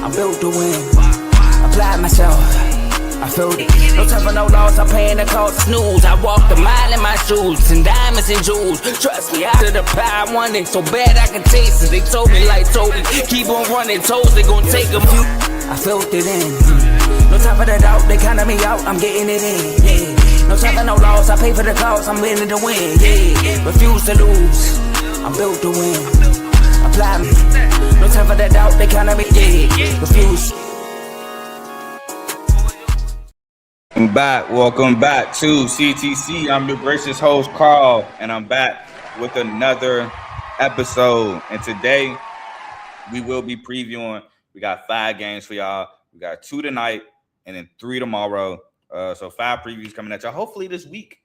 I'm built to win. Applied myself. I feel it. No time for no loss, I'm paying the cost. Snooze, I walked a mile in my shoes, and diamonds and jewels. Trust me, out of the pie, I want it so bad I can taste it. They told me like Toby, keep on running, toes, they gon' take a few. I felt it in. No time for the doubt, they counted me out, I'm getting it in. Yeah. No time for no loss, I pay for the cost, I'm winning to win. Yeah. Refuse to lose, I'm built to win. Apply me. No time for the doubt, they counted me. Yeah. Refuse. Welcome back to CTC. I'm your gracious host, Carl, and I'm back with another episode. And today, we will be previewing. We got 5 games for y'all. We got 2 tonight and then 3 tomorrow. So 5 previews coming at y'all. Hopefully this week,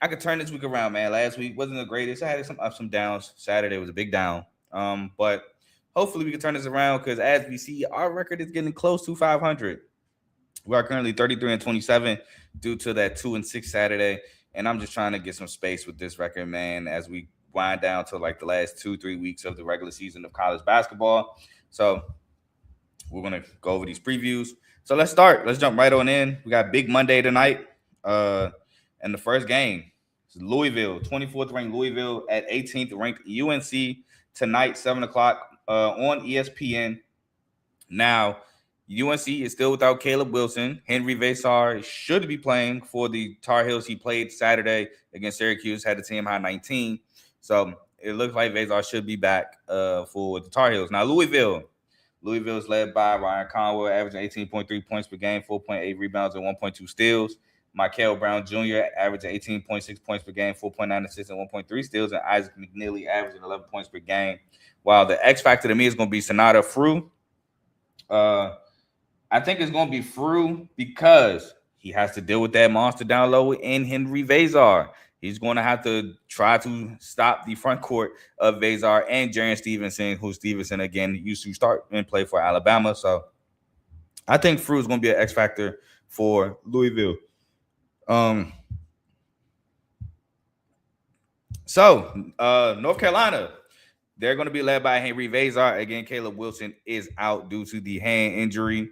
I could turn this week around, man. Last week wasn't the greatest. I had some ups, some downs. Saturday was a big down. But hopefully we can turn this around because as we see, our record is getting close to 500. We are currently 33-27 due to that 2-6 Saturday, and I'm just trying to get some space with this record, man, as we wind down to like the last 2-3 weeks of the regular season of college basketball. So we're gonna go over these previews. So let's start. Let's jump right on in. We got big Monday tonight, and the first game is Louisville, 24th ranked Louisville at 18th ranked UNC tonight, 7:00 on ESPN. Now, UNC is still without Caleb Wilson. Henry Vesar should be playing for the Tar Heels. He played Saturday against Syracuse, had the team high 19. So it looks like Vesar should be back for the Tar Heels. Now, Louisville is led by Ryan Conwell, averaging 18.3 points per game, 4.8 rebounds, and 1.2 steals. Michael Brown Jr. averaging 18.6 points per game, 4.9 assists, and 1.3 steals. And Isaac McNeely averaging 11 points per game. While the X factor to me is going to be Sonata Frew. I think it's going to be Frew because he has to deal with that monster down low in Henry Vesar. He's going to have to try to stop the front court of Vesar and Jaren Stevenson, who Stevenson, again, used to start and play for Alabama. So I think Frew is going to be an X factor for Louisville. North Carolina, they're going to be led by Henry Vesar. Again, Caleb Wilson is out due to the hand injury.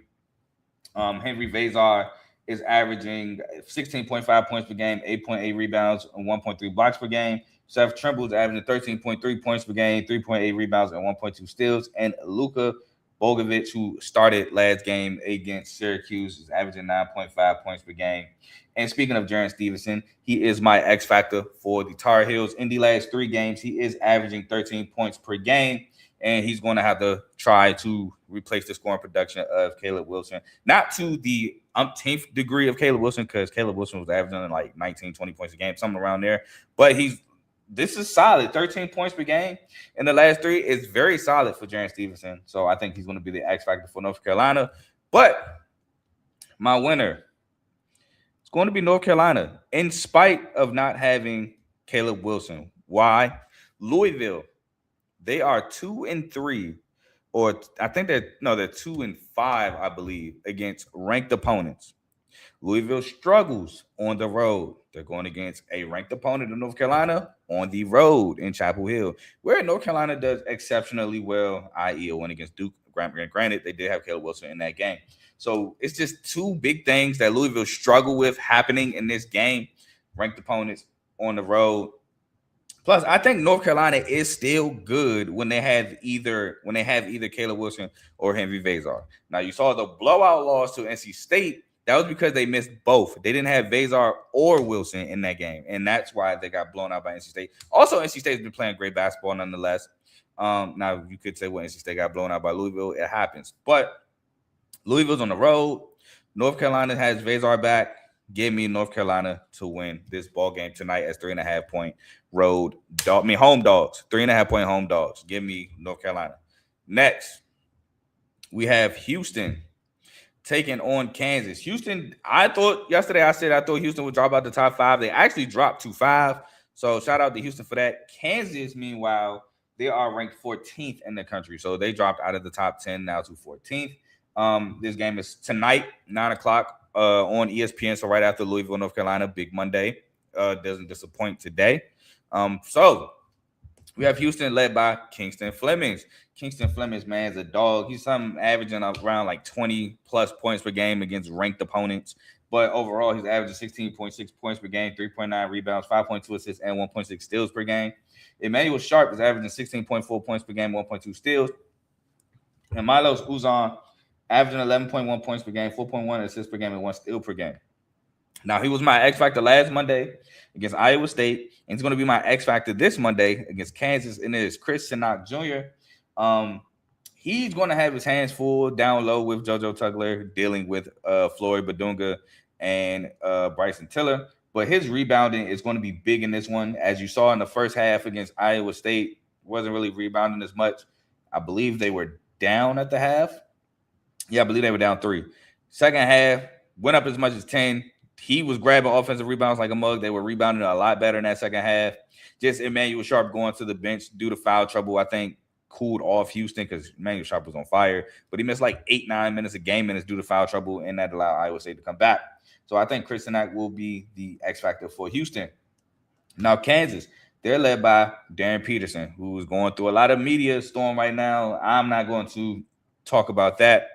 Henry Vesar is averaging 16.5 points per game, 8.8 rebounds, and 1.3 blocks per game. Seth Trimble is averaging 13.3 points per game, 3.8 rebounds, and 1.2 steals. And Luka Bogovic, who started last game against Syracuse, is averaging 9.5 points per game. And speaking of Jaren Stevenson, he is my X factor for the Tar Heels. In the last 3 games, he is averaging 13 points per game. And he's going to have to try to replace the scoring production of Caleb Wilson. Not to the umpteenth degree of Caleb Wilson, because Caleb Wilson was averaging like 19, 20 points a game, something around there. But this is solid. 13 points per game in the last 3 is very solid for Jaren Stevenson. So I think he's going to be the X factor for North Carolina. But my winner is going to be North Carolina, in spite of not having Caleb Wilson. Why? Louisville. They are 2-3, or I think they're 2-5, I believe, against ranked opponents. Louisville struggles on the road. They're going against a ranked opponent in North Carolina on the road in Chapel Hill, where North Carolina does exceptionally well, i.e. a win against Duke. Granted, they did have Caleb Wilson in that game. So it's just 2 big things that Louisville struggle with happening in this game. Ranked opponents on the road. Plus, I think North Carolina is still good when they have either Caleb Wilson or Henry Vesar. Now, you saw the blowout loss to NC State. That was because they missed both. They didn't have Vesar or Wilson in that game, and that's why they got blown out by NC State. Also, NC State has been playing great basketball nonetheless. Now, you could say, well, NC State got blown out by Louisville. It happens. But Louisville's on the road. North Carolina has Vesar back. Give me North Carolina to win this ball game tonight as 3.5-point home dogs. 3.5-point home dogs. Give me North Carolina. Next, we have Houston taking on Kansas. Houston, I thought Houston would drop out the top 5. They actually dropped to 5. So shout out to Houston for that. Kansas, meanwhile, they are ranked 14th in the country. So they dropped out of the top 10 now to 14th. This game is tonight, 9:00. On ESPN, so right after Louisville, North Carolina, big Monday. Doesn't disappoint today. So We have Houston led by Kingston Flemings. Kingston Flemings, man, is a dog. He's averaging around like 20 plus points per game against ranked opponents. But overall, he's averaging 16.6 points per game, 3.9 rebounds, 5.2 assists, and 1.6 steals per game. Emmanuel Sharp is averaging 16.4 points per game, 1.2 steals. And Milos Uzan averaging 11.1 points per game, 4.1 assists per game, and 1 steal per game. Now, he was my X Factor last Monday against Iowa State, and he's going to be my X Factor this Monday against Kansas, and it is Chris Sinak Jr. He's going to have his hands full down low with JoJo Tugler, dealing with Floyd Badunga and Bryson Tiller, but his rebounding is going to be big in this one. As you saw in the first half against Iowa State, wasn't really rebounding as much. I believe they were down at the half. Yeah, I believe they were down 3. Second half, went up as much as 10. He was grabbing offensive rebounds like a mug. They were rebounding a lot better in that second half. Just Emmanuel Sharp going to the bench due to foul trouble, I think, cooled off Houston because Emmanuel Sharp was on fire. But he missed like 8-9 minutes of game minutes due to foul trouble, and that allowed Iowa State to come back. So I think Chris Sinak will be the X factor for Houston. Now, Kansas, they're led by Darren Peterson, who is going through a lot of media storm right now. I'm not going to talk about that.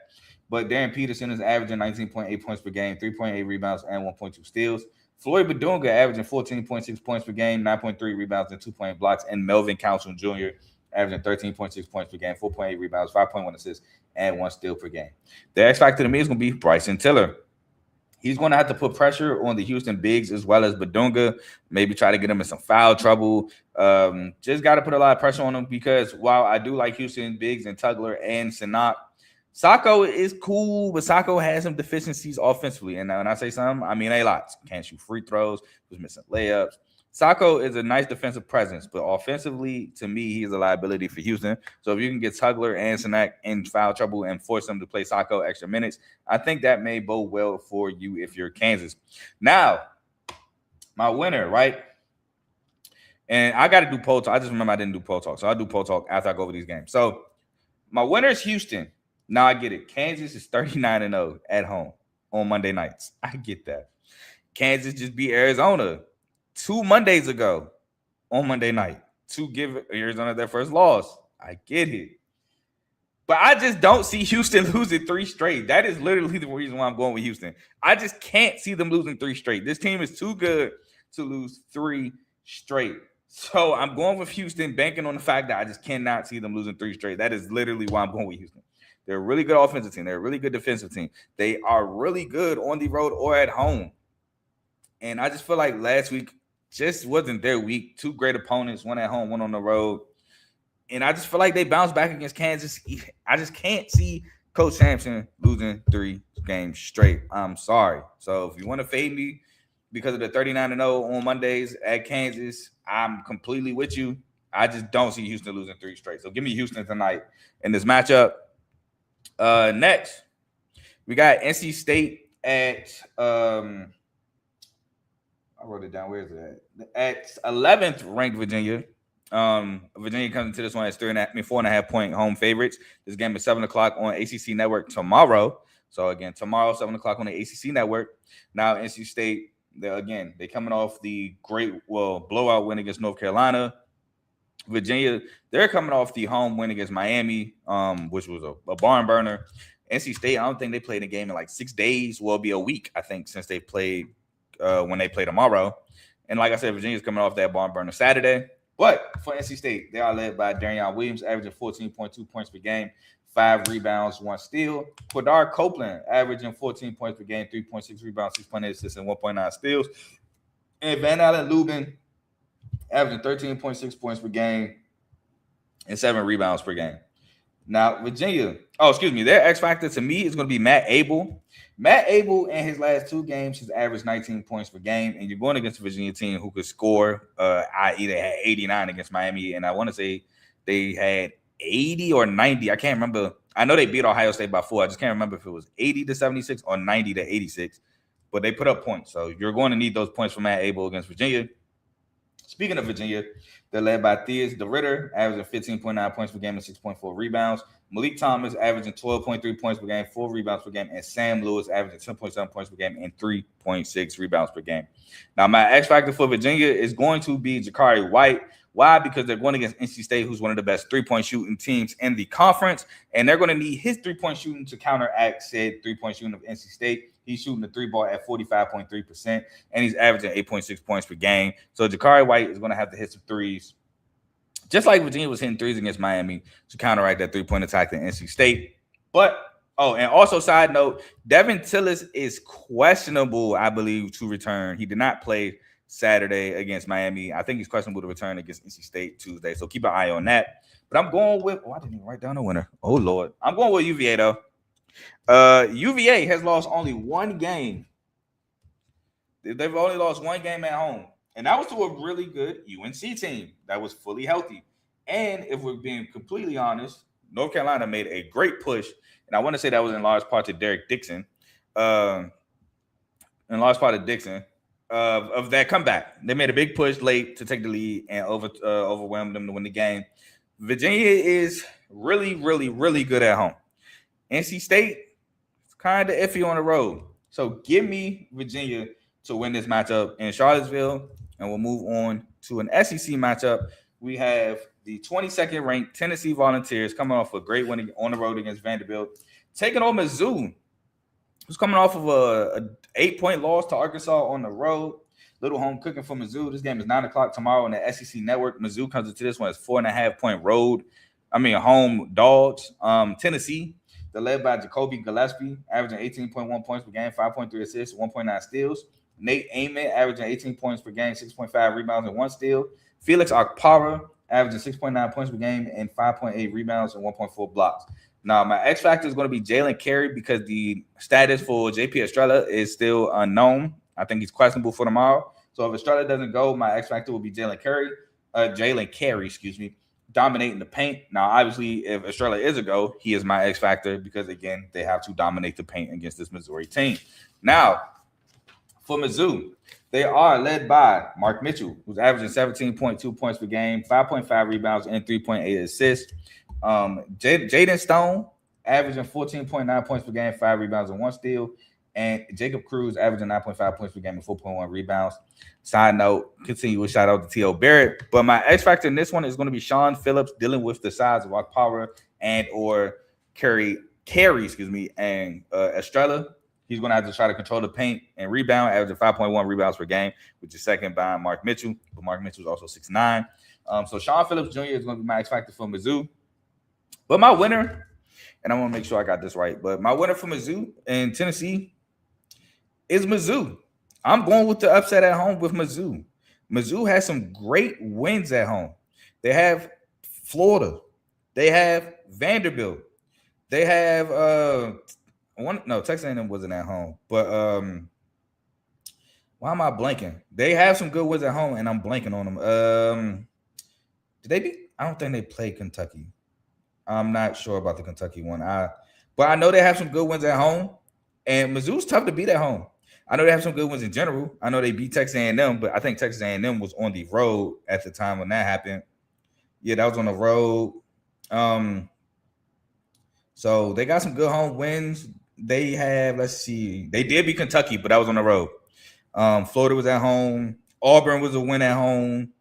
But Darren Peterson is averaging 19.8 points per game, 3.8 rebounds, and 1.2 steals. Floyd Badunga averaging 14.6 points per game, 9.3 rebounds, and 2.8 blocks. And Melvin Council Jr. averaging 13.6 points per game, 4.8 rebounds, 5.1 assists, and 1 steal per game. The X factor to me is going to be Bryson Tiller. He's going to have to put pressure on the Houston bigs as well as Badunga, maybe try to get him in some foul trouble. Just got to put a lot of pressure on him because while I do like Houston bigs and Tugler and Sinak, Sacco is cool, but Sacco has some deficiencies offensively. And when I say some, I mean a lot. Can't shoot free throws, was missing layups. Sacco is a nice defensive presence, but offensively, to me, he's a liability for Houston. So if you can get Tugler and Sinak in foul trouble and force them to play Sacco extra minutes, I think that may bode well for you if you're Kansas. Now, my winner, right? And I got to do poll talk. I just remember I didn't do poll talk. So I'll do poll talk after I go over these games. So my winner is Houston. Now I get it. Kansas is 39-0 at home on Monday nights. I get that. Kansas just beat Arizona 2 Mondays ago on Monday night to give Arizona their first loss. I get it. But I just don't see Houston losing 3 straight. That is literally the reason why I'm going with Houston. I just can't see them losing 3 straight. This team is too good to lose 3 straight. So I'm going with Houston, banking on the fact that I just cannot see them losing 3 straight. That is literally why I'm going with Houston. They're a really good offensive team. They're a really good defensive team. They are really good on the road or at home. And I just feel like last week just wasn't their week. 2 great opponents, one at home, one on the road. And I just feel like they bounced back against Kansas. I just can't see Coach Sampson losing 3 games straight. I'm sorry. So if you want to fade me because of the 39-0 on Mondays at Kansas, I'm completely with you. I just don't see Houston losing 3 straight. So give me Houston tonight in this matchup. Next, we got NC State at I wrote it down. Where is it at 11th ranked Virginia. Virginia comes into this one as 4.5 point home favorites. This game is 7:00 on ACC Network tomorrow. So again, tomorrow 7:00 on the ACC Network. Now NC State, they coming off the blowout win against North Carolina. Virginia, they're coming off the home win against Miami, which was a barn burner. NC State, I don't think they played a game in like 6 days. Well, it'll be a week, I think, since they played when they play tomorrow. And like I said, Virginia's coming off that barn burner Saturday. But for NC State, they are led by Darion Williams, averaging 14.2 points per game, 5 rebounds, 1 steal. Quadar Copeland, averaging 14 points per game, 3.6 rebounds, 6.8 assists, and 1.9 steals. And Van Allen Lubin, averaging 13.6 points per game and 7 rebounds per game. Now, Virginia, their X factor to me is going to be Matt Abel. Matt Abel in his last 2 games has averaged 19 points per game, and you're going against a Virginia team who could score. I.e., they had 89 against Miami, and I want to say they had 80 or 90. I can't remember. I know they beat Ohio State by 4. I just can't remember if it was 80-76 or 90-86, but they put up points. So you're going to need those points from Matt Abel against Virginia. Speaking of Virginia, they're led by Theus DeRitter, averaging 15.9 points per game and 6.4 rebounds. Malik Thomas averaging 12.3 points per game, 4 rebounds per game, and Sam Lewis averaging 10.7 points per game and 3.6 rebounds per game. Now, my X factor for Virginia is going to be Jakari White, Why? Because they're going against NC State, who's one of the best three-point shooting teams in the conference, and they're going to need his three-point shooting to counteract said three-point shooting of NC State. He's shooting the three ball at 45.3%, and he's averaging 8.6 points per game. So Jakari White is going to have to hit some threes, just like Virginia was hitting threes against Miami to counteract that three-point attack to NC State. But, and also side note, Devin Tillis is questionable, I believe, to return. He did not play Saturday against Miami. I think he's questionable to return against NC State Tuesday. So keep an eye on that. But I'm going with, I didn't even write down the winner. Oh, Lord. I'm going with UVA, though. UVA has lost only one game. They've only lost one game at home. And that was to a really good UNC team that was fully healthy. And if we're being completely honest, North Carolina made a great push. And I want to say that was in large part to Derek Dixon. Of that comeback. They made a big push late to take the lead and overwhelm them to win the game. Virginia is really, really, really good at home. NC State is kind of iffy on the road. So give me Virginia to win this matchup in Charlottesville, and we'll move on to an SEC matchup. We have the 22nd ranked Tennessee Volunteers coming off a great win on the road against Vanderbilt, taking on Mizzou, who's coming off of a 8-point loss to Arkansas on the road. Little home cooking for Mizzou. This game is 9 o'clock tomorrow on the SEC Network. Mizzou comes into this one as 4.5-point home dogs. Tennessee, they're led by Jacoby Gillespie, averaging 18.1 points per game, 5.3 assists, 1.9 steals. Nate Ament, averaging 18 points per game, 6.5 rebounds, and 1 steal. Felix Okpara, averaging 6.9 points per game and 5.8 rebounds and 1.4 blocks. Now, my X factor is going to be Jalen Carey because the status for JP Estrella is still unknown. I think he's questionable for tomorrow. So if Estrella doesn't go, my X factor will be Jalen Carey, dominating the paint. Now, obviously, if Estrella is a go, he is my X factor because, again, they have to dominate the paint against this Missouri team. Now, for Mizzou, they are led by Mark Mitchell, who's averaging 17.2 points per game, 5.5 rebounds, and 3.8 assists. Jaden Stone, averaging 14.9 points per game, 5 rebounds, and 1 steal. And Jacob Cruz, averaging 9.5 points per game and 4.1 rebounds. Side note, continue with shout out to T.O. Barrett. But my X factor in this one is going to be Sean Phillips dealing with the size of Okpara and or Carey, and Estrella. He's going to have to try to control the paint and rebound, averaging 5.1 rebounds per game, which is second behind Mark Mitchell. But Mark Mitchell is also 6'9". So Sean Phillips Jr. is going to be my X factor for Mizzou. But my winner, and I want to make sure I got this right, but my winner for Mizzou and Tennessee is Mizzou. I'm going with the upset at home with Mizzou. Mizzou has some great wins at home. They have Florida. They have Vanderbilt. They have Texas A&M wasn't at home, but why am I blanking? They have some good wins at home, and I'm blanking on them. Did they beat? I don't think they played Kentucky. I'm not sure about the Kentucky one. But I know they have some good wins at home, and Mizzou's tough to beat at home. I know they have some good ones in general. I know they beat Texas A&M, but I think Texas A&M was on the road at the time when that happened. Yeah, that was on the road. So they got some good home wins. They have, let's see, they did beat Kentucky, but that was on the road. Florida was at home. Auburn was a win at home.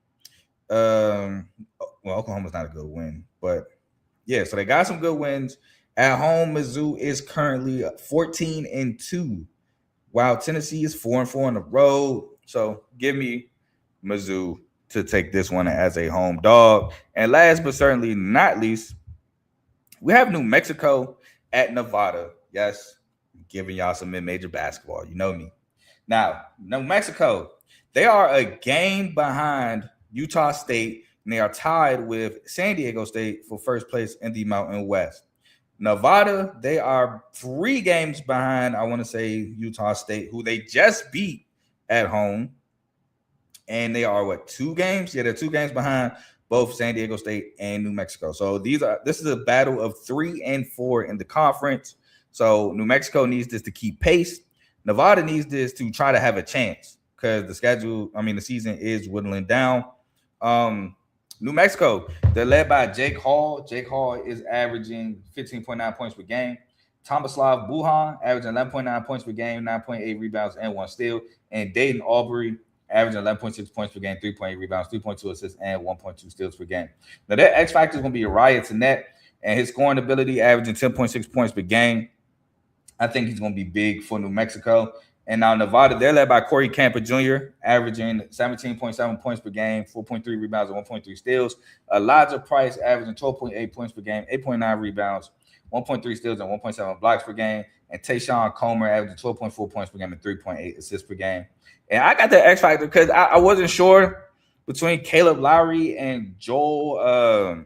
Well, Oklahoma's not a good win, but yeah, so they got some good wins. At home, Mizzou is currently 14-2, while Tennessee is 4-4 on the road. So give me Mizzou to take this one as a home dog. And last but certainly not least, we have New Mexico at Nevada. Yes, I'm giving y'all some mid-major basketball. You know me. Now, New Mexico, they are a game behind Utah State, and they are tied with San Diego State for first place in the Mountain West. Nevada, they are 3 games behind, I want to say, Utah State, who they just beat at home. And they are, 2 games? Yeah, they're 2 games behind both San Diego State and New Mexico. So this is a battle of 3 and 4 in the conference. So New Mexico needs this to keep pace. Nevada needs this to try to have a chance because the season is whittling down. New Mexico, they're led by Jake Hall. Jake Hall is averaging 15.9 points per game. Tomislav Buhan, averaging 11.9 points per game, 9.8 rebounds, and 1 steal. And Dayton Aubrey averaging 11.6 points per game, 3.8 rebounds, 3.2 assists, and 1.2 steals per game. Now, their X factor is going to be Uriah Tenet, and his scoring ability averaging 10.6 points per game. I think he's going to be big for New Mexico. And now Nevada, they're led by Corey Camper Jr., averaging 17.7 points per game, 4.3 rebounds, and 1.3 steals. Elijah Price averaging 12.8 points per game, 8.9 rebounds, 1.3 steals, and 1.7 blocks per game. And Tayshawn Comer averaging 12.4 points per game and 3.8 assists per game. And I got the X factor because I wasn't sure between Caleb Lowry and Joel.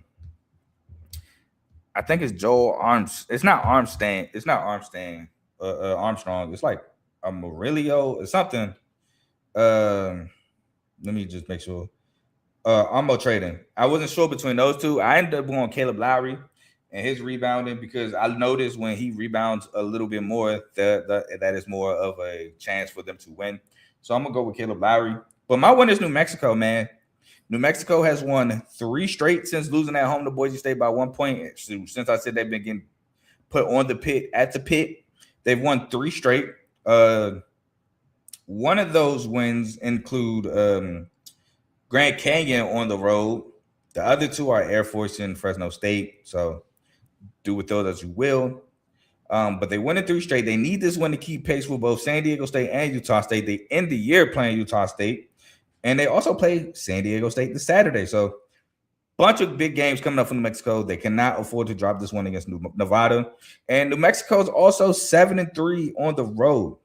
I think it's Joel Arms. It's not Armstrong. It's not Armstrong. Armstrong. It's like a Murillo or something. Let me just make sure. Armo trading. I wasn't sure between those two. I ended up going Caleb Lowry and his rebounding because I noticed when he rebounds a little bit more, that is more of a chance for them to win. So I'm gonna go with Caleb Lowry. But my one is New Mexico, man. New Mexico has won 3 straight since losing at home to Boise State by 1 point. Since I said they've been getting put on the pit at the pit, they've won 3 straight. One of those wins include Grand Canyon on the road. The other 2 are Air Force and Fresno State. So do with those as you will. But they won in 3 straight. They need this one to keep pace with both San Diego State and Utah State. They end the year playing Utah State. And they also play San Diego State this Saturday. So bunch of big games coming up for New Mexico. They cannot afford to drop this one against Nevada. And New Mexico is also 7-3 on the road.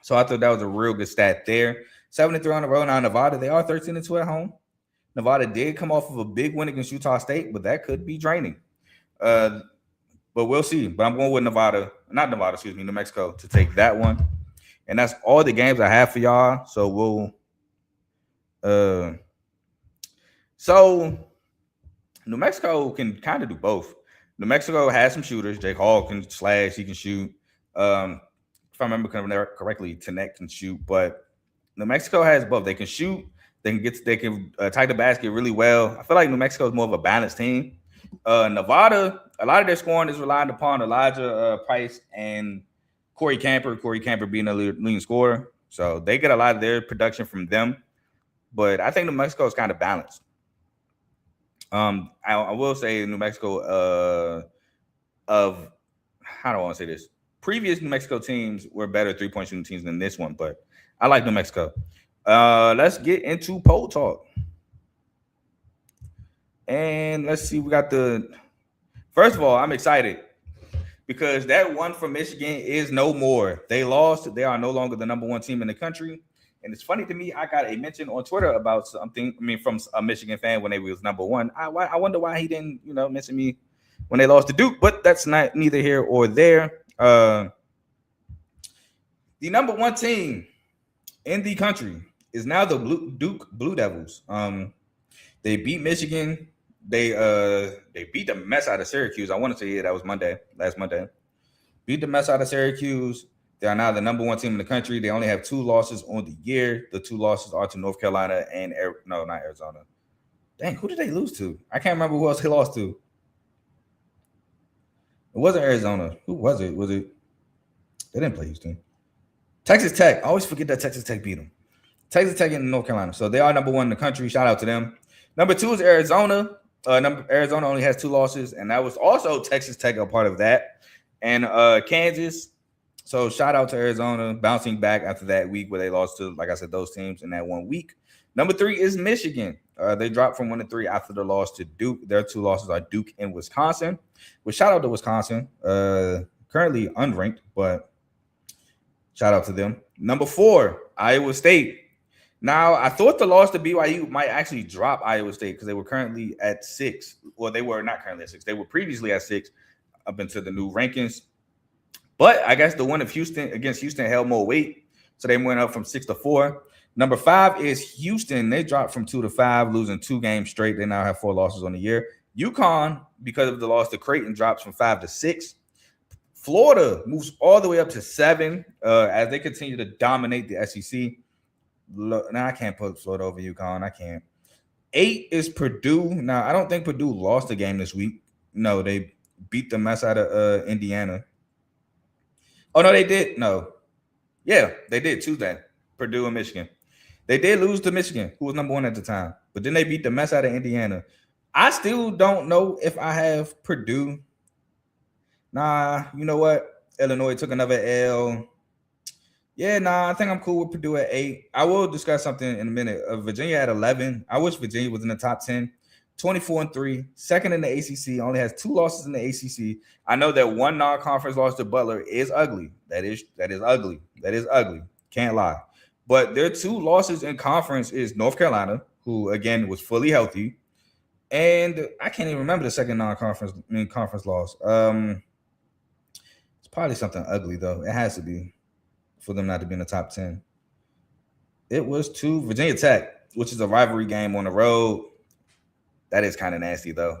So I thought that was a real good stat there. 7-3 on the road. Now Nevada, they are 13-2 at home. Nevada did come off of a big win against Utah State, but that could be draining. But we'll see. But I'm going with New Mexico to take that one. And that's all the games I have for y'all. So we'll so New Mexico can kind of do both. New Mexico has some shooters. Jake Hall can slash, he can shoot. If I remember correctly, Tenet can shoot, but New Mexico has both. They can shoot, they can attack the basket really well. I feel like New Mexico is more of a balanced team. Nevada, a lot of their scoring is reliant upon Elijah Price and Corey Camper. Corey Camper being a leading scorer, so they get a lot of their production from them. But I think New Mexico is kind of balanced. I will say New Mexico of how do I want to say this? Previous New Mexico teams were better 3-point shooting teams than this one, but I like New Mexico. Let's get into poll talk. And let's see, we got first of all, I'm excited because that one from Michigan is no more. They lost. They are no longer the number 1 team in the country. And it's funny to me, I got a mention on Twitter about something, from a Michigan fan when they was number 1. I wonder why he didn't, mention me when they lost to Duke, but that's neither here or there. The number 1 team in the country is now the Duke Blue Devils. They beat Michigan. They beat the mess out of Syracuse. I want to say that was last Monday. Beat the mess out of Syracuse. They are now the number 1 team in the country. They only have 2 losses on the year. The 2 losses are to North Carolina and not Arizona. Dang, who did they lose to? I can't remember who else they lost to. It wasn't Arizona. Who was it? They didn't play Houston. Texas Tech. I always forget that Texas Tech beat them. Texas Tech and North Carolina. So they are number 1 in the country. Shout out to them. Number 2 is Arizona. Arizona only has 2 losses, and that was also Texas Tech a part of that. And Kansas. So shout out to Arizona bouncing back after that week where they lost to, like I said, those teams in that 1 week. Number 3 is Michigan. They dropped from 1-3 after the loss to Duke. Their 2 losses are Duke and Wisconsin. Well, shout out to Wisconsin. Currently unranked, but shout out to them. Number 4, Iowa State. Now, I thought the loss to BYU might actually drop Iowa State because they were currently at 6. Well, they were not currently at 6. They were previously at 6 up into the new rankings. But I guess the one of Houston against Houston held more weight. So they went up from 6 to 4. Number 5 is Houston. They dropped from 2 to 5, losing 2 games straight. They now have 4 losses on the year. UConn, because of the loss to Creighton, drops from 5 to 6. Florida moves all the way up to 7 as they continue to dominate the SEC. Now I can't put Florida over UConn. I can't. 8 is Purdue. Now, I don't think Purdue lost a game this week. No, they beat the mess out of Indiana. Oh, no, they did. No. Yeah, they did Tuesday. Purdue and Michigan. They did lose to Michigan, who was number 1 at the time, but then they beat the mess out of Indiana. I still don't know if I have Purdue. Nah, you know what? Illinois took another L. Yeah, nah, I think I'm cool with Purdue at 8. I will discuss something in a minute. Virginia at 11. I wish Virginia was in the top 10. 24-3, second in the ACC, only has 2 losses in the ACC. I know that one non-conference loss to Butler is ugly. That is ugly. That is ugly. Can't lie. But their 2 losses in conference is North Carolina, who again was fully healthy, and I can't even remember the second conference loss. It's probably something ugly though. It has to be for them not to be in the top 10. It was to Virginia Tech, which is a rivalry game on the road. That is kind of nasty, though.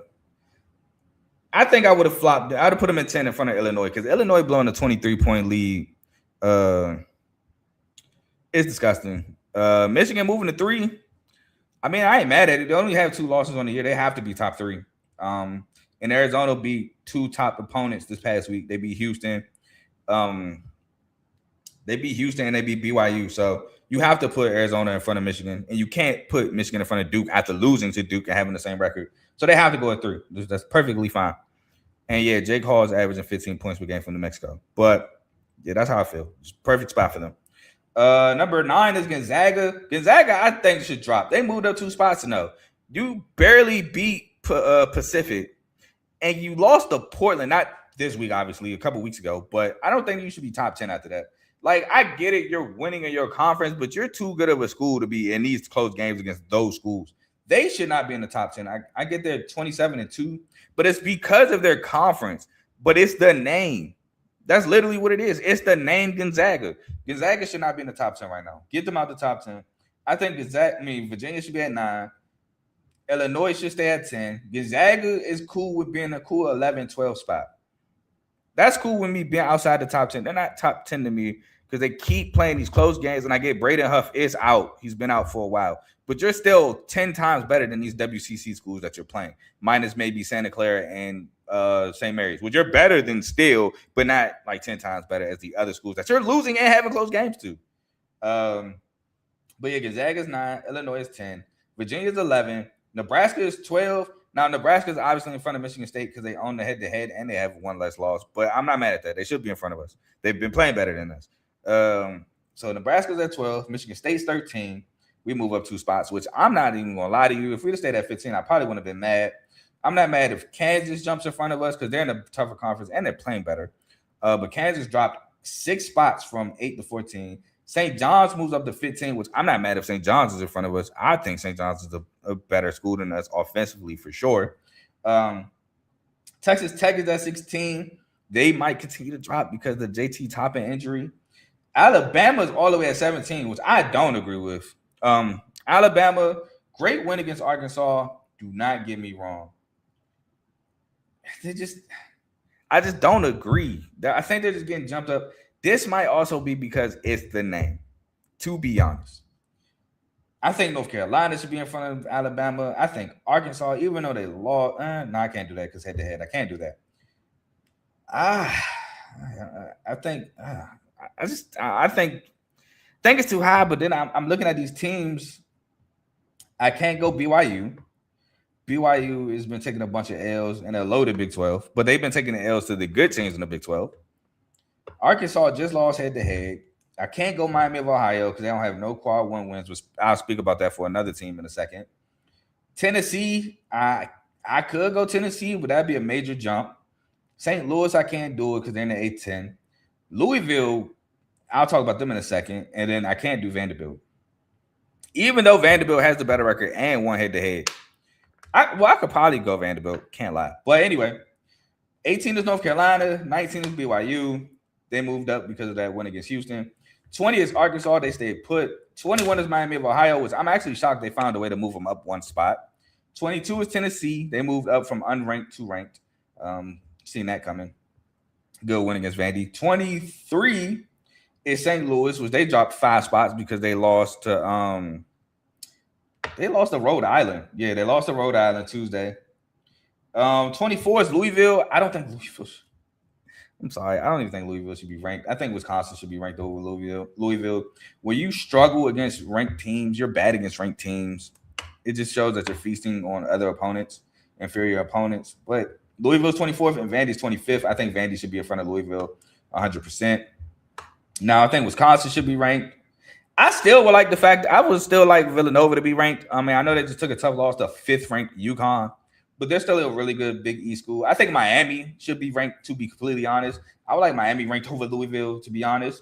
I think I would have flopped. I would have put them in 10 in front of Illinois because Illinois blowing a 23-point lead is disgusting. Michigan moving to 3. I mean, I ain't mad at it. They only have 2 losses on the year. They have to be top 3. And Arizona beat 2 top opponents this past week. They beat Houston. And they beat BYU. So you have to put Arizona in front of Michigan, and you can't put Michigan in front of Duke after losing to Duke and having the same record. So they have to go at 3. That's perfectly fine. And yeah, Jake Hall is averaging 15 points per game from New Mexico. But yeah, that's how I feel. It's a perfect spot for them. Number 9 is Gonzaga. Gonzaga, I think, should drop. They moved up 2 spots to know. You barely beat Pacific, and you lost to Portland, not this week, obviously, a couple weeks ago. But I don't think you should be top 10 after that. Like, I get it, you're winning in your conference, but you're too good of a school to be in these close games against those schools. They should not be in the top 10. I get they're 27-2, but it's because of their conference. But it's the name. That's literally what it is. It's the name Gonzaga. Gonzaga should not be in the top 10 right now. Get them out the top 10. I think Virginia should be at 9. Illinois should stay at 10. Gonzaga is cool with being a cool 11, 12 spot. That's cool with me being outside the top 10. They're not top 10 to me because they keep playing these close games, and I get Braden Huff is out. He's been out for a while. But you're still 10 times better than these WCC schools that you're playing, minus maybe Santa Clara and St. Mary's, which you're better than still, but not like 10 times better as the other schools that you're losing and having close games to. But yeah, Gonzaga's 9, Illinois is 10, Virginia's 11, Nebraska is 12. Now, Nebraska is obviously in front of Michigan State because they own the head-to-head and they have 1 less loss. But I'm not mad at that. They should be in front of us. They've been playing better than us. So Nebraska's at 12. Michigan State's 13. We move up 2 spots, which I'm not even going to lie to you. If we'd have stayed at 15, I probably wouldn't have been mad. I'm not mad if Kansas jumps in front of us because they're in a tougher conference and they're playing better. But Kansas dropped 6 spots from 8 to 14. St. John's moves up to 15, which I'm not mad if St. John's is in front of us. I think St. John's is a better school than us offensively for sure. Texas Tech is at 16. They might continue to drop because of the JT Toppin injury. Alabama's all the way at 17, which I don't agree with. Alabama, great win against Arkansas. Do not get me wrong. I just don't agree. I think they're just getting jumped up. This might also be because it's the name, to be honest. I think North Carolina should be in front of Alabama. I think Arkansas, even though they lost, no, I can't do that because head-to-head. I can't do that. I think it's too high, but then I'm looking at these teams. I can't go BYU. BYU has been taking a bunch of L's in a loaded Big 12, but they've been taking the L's to the good teams in the Big 12. Arkansas just lost head-to-head. I can't go Miami of Ohio because they don't have no quad 1 wins, which I'll speak about that for another team in a second. Tennessee, I could go Tennessee, but that'd be a major jump. St. Louis, I can't do it because they're in the A-10. Louisville, I'll talk about them in a second, and then I can't do Vanderbilt. Even though Vanderbilt has the better record and won head-to-head. I could probably go Vanderbilt. Can't lie. But anyway, 18 is North Carolina. 19 is BYU. They moved up because of that win against Houston. 20 is Arkansas. They stayed put. 21 is Miami of Ohio, which I'm actually shocked they found a way to move them up 1 spot. 22 is Tennessee. They moved up from unranked to ranked. Seen that coming. Good win against Vandy. 23 is St. Louis, which they dropped 5 spots because they lost to Rhode Island. Yeah, they lost to Rhode Island Tuesday. 24 is Louisville. I don't think I'm sorry. I don't even think Louisville should be ranked. I think Wisconsin should be ranked over Louisville. When you struggle against ranked teams, you're bad against ranked teams. It just shows that you're feasting on other opponents, inferior opponents. But Louisville's 24th and Vandy's 25th. I think Vandy should be in front of Louisville 100%. Now, I think Wisconsin should be ranked. I still would like the fact I would still like Villanova to be ranked. I mean, I know they just took a tough loss to 5th ranked UConn, but they're still a really good Big East school. I think Miami should be ranked, to be completely honest. I would like Miami ranked over Louisville, to be honest.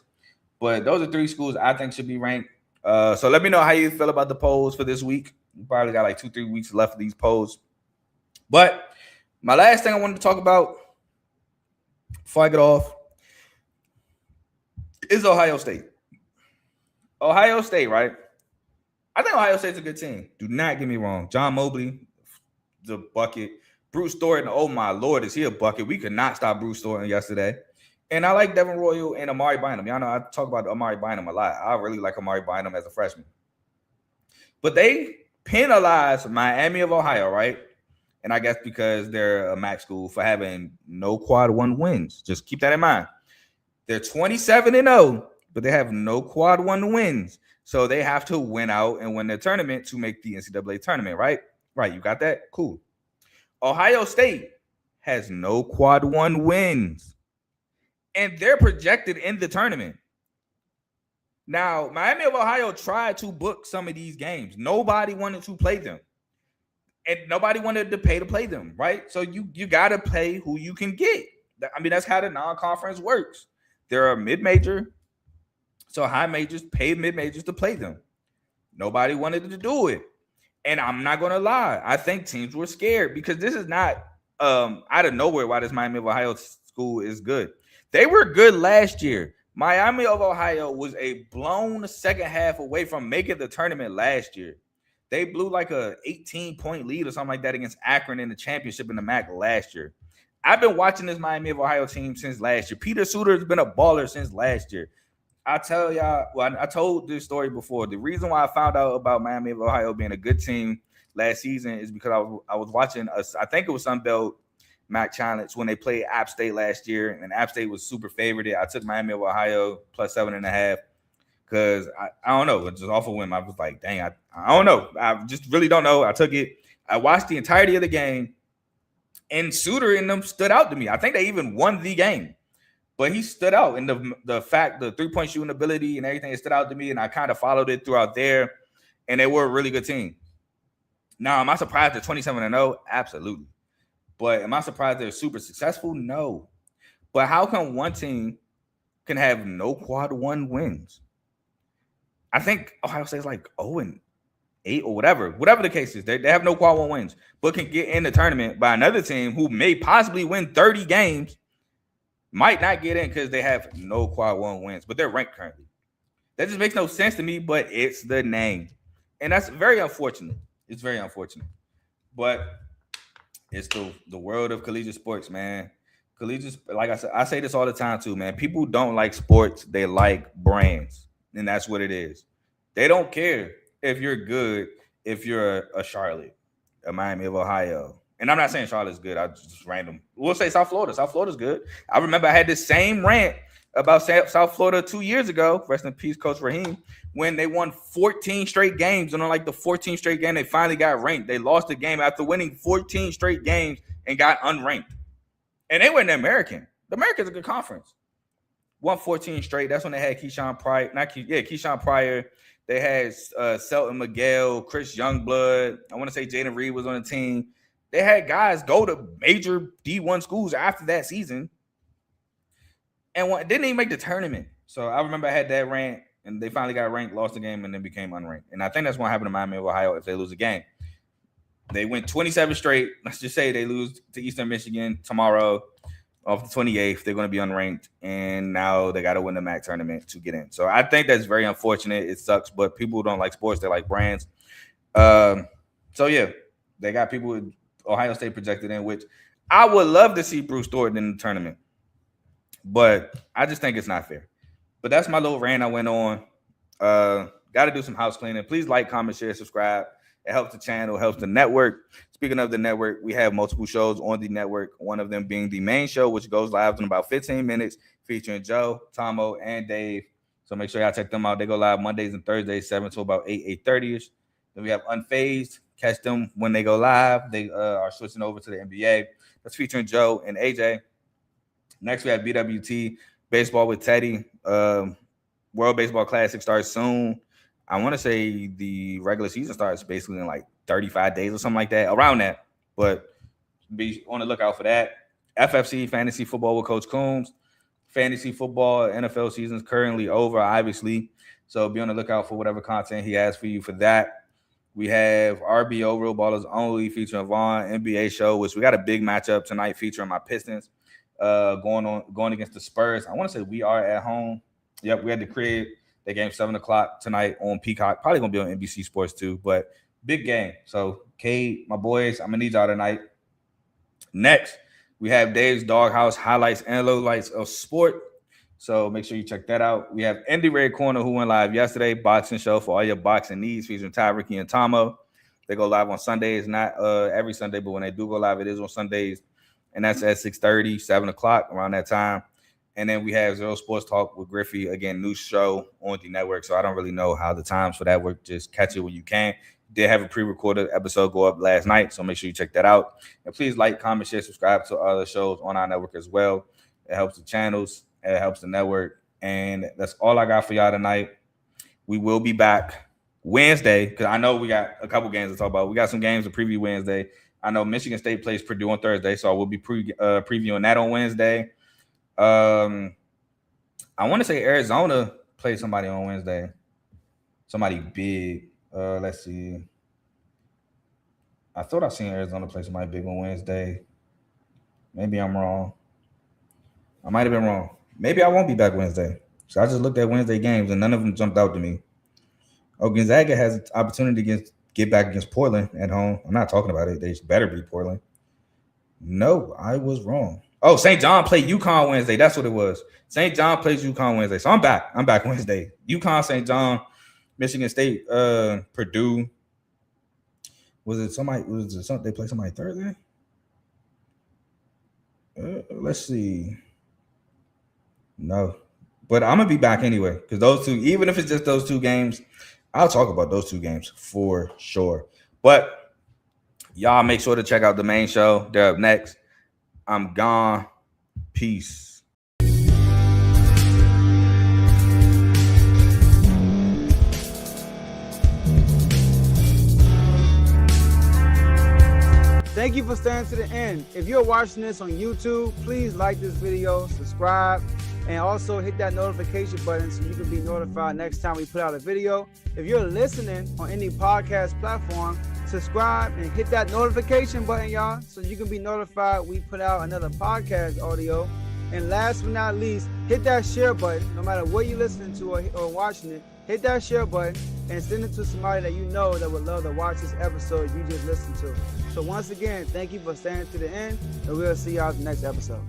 But those are 3 schools I think should be ranked. So let me know how you feel about the polls for this week. We probably got like 2-3 weeks left of these polls. But my last thing I wanted to talk about before I get off is Ohio State. Ohio State, right? I think Ohio State's a good team. Do not get me wrong. John Mobley, the bucket. Bruce Thornton, oh my Lord, is he a bucket? We could not stop Bruce Thornton yesterday. And I like Devin Royal and Amari Bynum. Y'all know I talk about Amari Bynum a lot. I really like Amari Bynum as a freshman. But they penalized Miami of Ohio, right? And I guess because they're a MAC school for having no quad 1 wins. Just keep that in mind. They're 27-0, but they have no quad 1 wins. So they have to win out and win the tournament to make the NCAA tournament, right? Right, you got that? Cool. Ohio State has no quad 1 wins. And they're projected in the tournament. Now, Miami of Ohio tried to book some of these games. Nobody wanted to play them. And nobody wanted to pay to play them, right? So you got to play who you can get. I mean, that's how the non-conference works. They're a mid-major. So high majors pay mid-majors to play them. Nobody wanted to do it. And I'm not going to lie. I think teams were scared because this is not out of nowhere why this Miami of Ohio school is good. They were good last year. Miami of Ohio was a blown second half away from making the tournament last year. They blew like a 18-point lead or something like that against Akron in the championship in the MAC last year. I've been watching this Miami of Ohio team since last year. Peter Suter has been a baller since last year. I tell y'all, well, I told this story before. The reason why I found out about Miami of Ohio being a good team last season is because I was watching, I think it was Sunbelt MAC Challenge when they played App State last year, and App State was super favorited. I took Miami of Ohio plus 7.5 because I don't know, it's just off a whim. I was like, dang, I don't know. I just really don't know. I took it. I watched the entirety of the game, and Suter and them stood out to me. I think they even won the game. But he stood out in the fact, the 3-point shooting ability and everything, it stood out to me, and I kind of followed it throughout there, and they were a really good team. Now, am I surprised they're 27-0? Absolutely. But am I surprised they're super successful? No. But how come one team can have no quad 1 wins? I think Ohio State's like 0-8 or whatever the case is. They have no quad 1 wins, but can get in the tournament by another team who may possibly win 30 games. Might not get in because they have no quad 1 wins, but they're ranked currently. That just makes no sense to me, but it's the name. And that's very unfortunate. It's very unfortunate. But it's the world of collegiate sports, man. Collegiate, like I said, I say this all the time too, man. People don't like sports. They like brands. And that's what it is. They don't care if you're good, if you're a Charlotte, a Miami of Ohio. And I'm not saying Charlotte's good. I just random. We'll say South Florida. South Florida's good. I remember I had this same rant about South Florida 2 years ago. Rest in peace, Coach Raheem. When they won 14 straight games. And on like the 14th straight game, they finally got ranked. They lost the game after winning 14 straight games and got unranked. And they were in the American. The American's a good conference. Won 14 straight. That's when they had Keyshawn Pryor. Keyshawn Pryor. They had Selton Miguel, Chris Youngblood. I want to say Jaden Reed was on the team. They had guys go to major D1 schools after that season and didn't even make the tournament. So I remember I had that rant, and they finally got ranked, lost the game, and then became unranked. And I think that's what happened to Miami of Ohio if they lose a game. They went 27 straight. Let's just say they lose to Eastern Michigan tomorrow off the 28th. They're going to be unranked, and now they got to win the MAC tournament to get in. So I think that's very unfortunate. It sucks, but people don't like sports. They like brands. So, yeah, they got people with Ohio State projected in, which I would love to see Bruce Thornton in the tournament, but I just think it's not fair. But that's my little rant I went on. Got to do some house cleaning. Please like, comment, share, subscribe. It helps the channel, helps the network. Speaking of the network, we have multiple shows on the network, one of them being the main show, which goes live in about 15 minutes, featuring Joe, Tomo, and Dave. So make sure y'all check them out. They go live Mondays and Thursdays, 7 to about 8:30ish. Then we have Unfazed. Catch them when they go live. They are switching over to the NBA. That's featuring Joe and AJ. Next, we have BWT, Baseball with Teddy. World Baseball Classic starts soon. I want to say the regular season starts basically in like 35 days or something like that, around that. But be on the lookout for that. FFC, Fantasy Football with Coach Coombs. Fantasy football, NFL season is currently over, obviously. So be on the lookout for whatever content he has for you for that. We have RBO, Real Ballers Only, featuring Vaughn, NBA show, which we got a big matchup tonight featuring my Pistons going against the Spurs. I want to say we are at home. Yep, we had the crib. They game 7 o'clock tonight on Peacock. Probably going to be on NBC Sports too, but big game. So, Cade, my boys, I'm going to need y'all tonight. Next, we have Dave's Doghouse highlights and lowlights of sport. So make sure you check that out. We have Indie Red Corner, who went live yesterday, boxing show for all your boxing needs, featuring Ty, Ricky, and Tomo. They go live on Sundays, not every Sunday, but when they do go live, it is on Sundays. And that's at 6:30, 7 o'clock, around that time. And then we have Zero Sports Talk with Griffey, again, new show on the network. So I don't really know how the times for that work. Just catch it when you can. Did have a pre-recorded episode go up last night, so make sure you check that out. And please like, comment, share, subscribe to other shows on our network as well. It helps the channels. It helps the network. And that's all I got for y'all tonight. We will be back Wednesday, because I know we got a couple games to talk about. We got some games to preview Wednesday. I know Michigan State plays Purdue on Thursday, so I will be previewing that on Wednesday. I want to say Arizona plays somebody on Wednesday. Somebody big. Let's see. I thought I seen Arizona play somebody big on Wednesday. Maybe I'm wrong. I might have been wrong. Maybe I won't be back Wednesday. So I just looked at Wednesday games and none of them jumped out to me. Oh, Gonzaga has an opportunity to get back against Portland at home. I'm not talking about it. They better beat Portland. No, I was wrong. Oh, St. John played UConn Wednesday. That's what it was. St. John plays UConn Wednesday. So I'm back. I'm back Wednesday. UConn, St. John, Michigan State, Purdue. Was it somebody? They play somebody Thursday? Let's see. No, but I'm gonna be back anyway, because those two, even if it's just those two games, I'll talk about those two games for sure. But y'all make sure to check out the main show. They're up next. I'm gone. Peace. Thank you for staying to the end. If you're watching this on YouTube, please like this video, subscribe, and also hit that notification button so you can be notified next time we put out a video. If you're listening on any podcast platform, subscribe and hit that notification button, y'all, so you can be notified we put out another podcast audio. And last but not least, hit that share button. No matter what you're listening to or watching it, hit that share button and send it to somebody that you know that would love to watch this episode you just listened to. So once again, thank you for staying to the end, and we'll see y'all in the next episode.